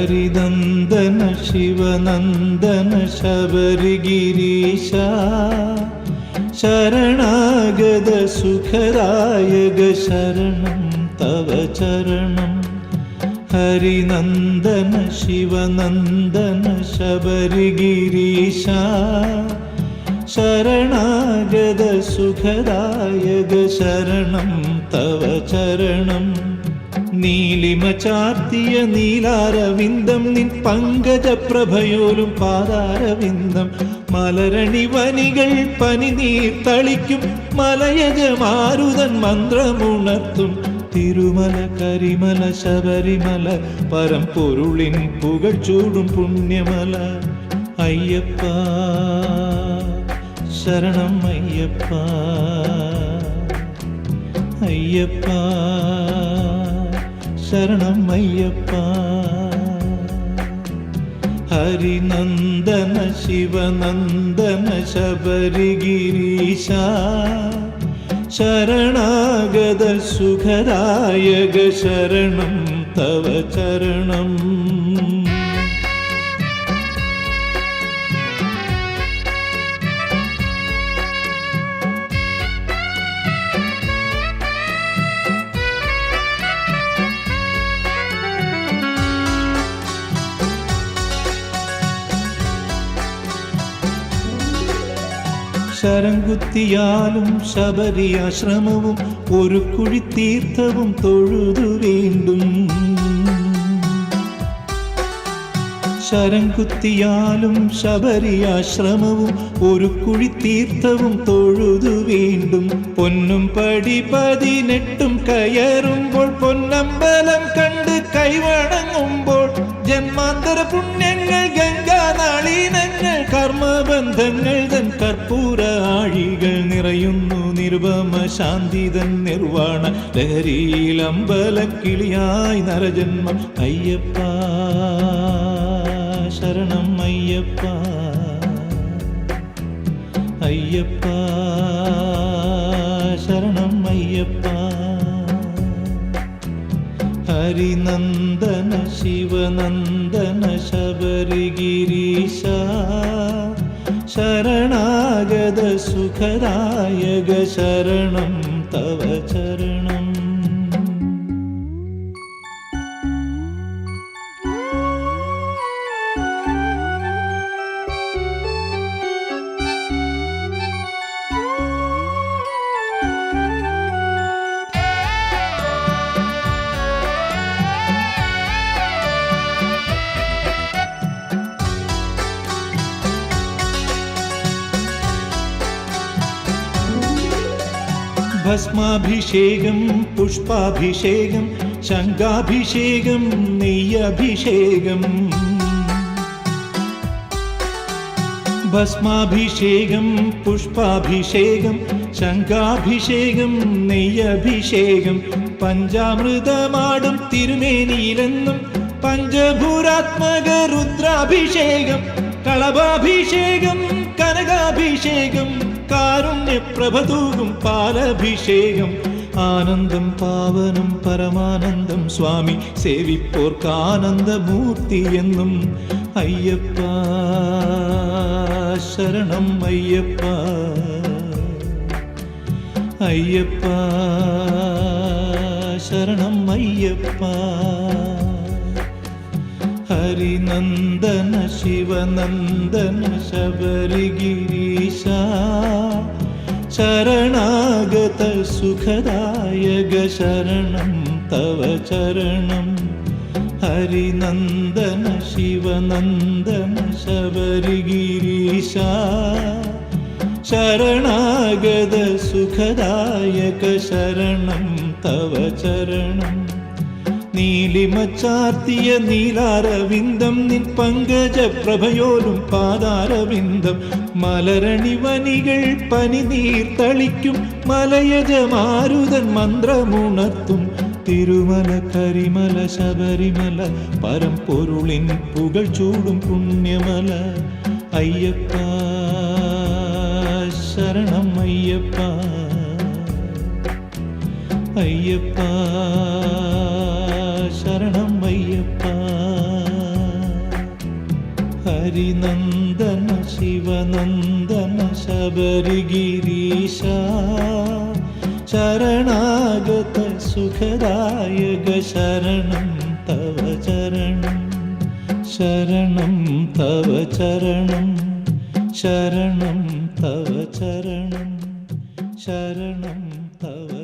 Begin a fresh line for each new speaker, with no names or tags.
ഹരിനന്ദന ശിവനന്ദന ശബരിഗിരീശ ശരണാഗത സുഖദായക ശരണം തവ ചരണം. ഹരിനന്ദന ശിവനന്ദന ശബരിഗിരീശ ശരണാഗത സുഖദായക ശരണം തവ ചരണം. നീലിമ ചാർത്തിയ നീലാരവിന്ദം നിൻ പങ്കജപ്രഭയോലും പാദാരവിന്ദം. മലരണിവനികൾ പനിനീർ തളിക്കും മലയജമാരുതൻ മന്ത്രമുണർത്തും. തിരുമല കരിമല ശബരിമല പരമ്പൊരുളിൻ പുകഴ്ചൂടും പുണ്യമല. അയ്യപ്പ ശരണം അയ്യപ്പ, അയ്യപ്പ ശരണം അയ്യപ്പ. ഹരിനന്ദന ശിവനന്ദന ശബരിഗിരീശ ശരണാഗത സുഖദായക ശരണം തവ ചരണം. ശരംകുത്തിയാലും ശബരിയാശ്രമവും ഒരു കുഴി തീർത്ഥവും തൊഴുതു വീണ്ടും. ശരംകുത്തിയാലും ശബരിയാശ്രമവും ഒരു കുഴി തീർത്ഥവും തൊഴുതു വീണ്ടും. പൊന്നും പടി 18 കയറുമ്പോൾ പൊന്നമ്പലം കണ്ട് കൈവണങ്ങുമ്പോൾ ജന്മാന്തര പുണ്യങ്ങൾ ഗംഗാനാളീനങ്ങൾ കർമ്മബന്ധങ്ങൾ തൻ കർപ്പൂര ആഴികൾ നിറയുന്നു നിർവമ ശാന്തിതൻ നിർവാണ ലഹരിയിൽ അമ്പലക്കിളിയായി നരജന്മം. അയ്യപ്പ ശരണം അയ്യപ്പ, അയ്യപ്പ ശരണം അയ്യപ്പ. ഹരിനന്ദന ശിവനന്ദന ശബരിഗിരീശ ശരണാഗത സുഖദായക ശരണം തവ ചരണം. ഭസ്മാഭിഷേകം പുഷ്പാഭിഷേകം ശംഖാഭിഷേകം നെയ്യഭിഷേകം. ഭസ്മാഭിഷേകം പുഷ്പാഭിഷേകം ശംഖാഭിഷേകം നെയ്യഭിഷേകം. പഞ്ചാമൃതമാടും തിരുമേനിയിലെന്നും പഞ്ചഭൂരാത്മക രുദ്രാഭിഷേകം. കളഭാഭിഷേകം കനകാഭിഷേകം കാരുണ്യപ്രഭതൂകും പാലഭിഷേകം. ആനന്ദം പാവനം പരമാനന്ദം സ്വാമി സേവിപ്പോർക്കാനന്ദമൂർത്തി എന്നും. അയ്യപ്പ ശരണം അയ്യപ്പ, അയ്യപ്പ ശരണം അയ്യപ്പ. ഹരിനന്ദന ശിവനന്ദന ശബരിഗിരീശ ശരണാഗത സുഖദായക ശരണം തവ ചരണം. ഹരിനന്ദന ശിവനന്ദന ശബരിഗിരീശ ശരണാഗത സുഖദായക ശരണം തവ ചരണം. നീലിമ ചാർത്തിയ നീലാരവിന്ദം നിൻ പങ്കജപ്രഭയോലും പാദാരവിന്ദം. മലരണിവനികൾ പനിനീർ തളിക്കും മലയജമാരുതൻ മന്ത്രമുണർത്തും. തിരുമല കരിമല ശബരിമല പരമ്പൊരുളിൻ പുകഴ്ചൂടും പുണ്യമല. അയ്യപ്പ ശരണം അയ്യപ്പ, അയ്യപ്പ ശരണം അയ്യപ്പ. ഹരിനന്ദന ശിവനന്ദന ശബരിഗിരീശ ശരണാഗത സുഖദായക ശരണം തവ ചരണം ശരണം തവ ചരണം ശരണം തവ ചരണം ശരണം തവ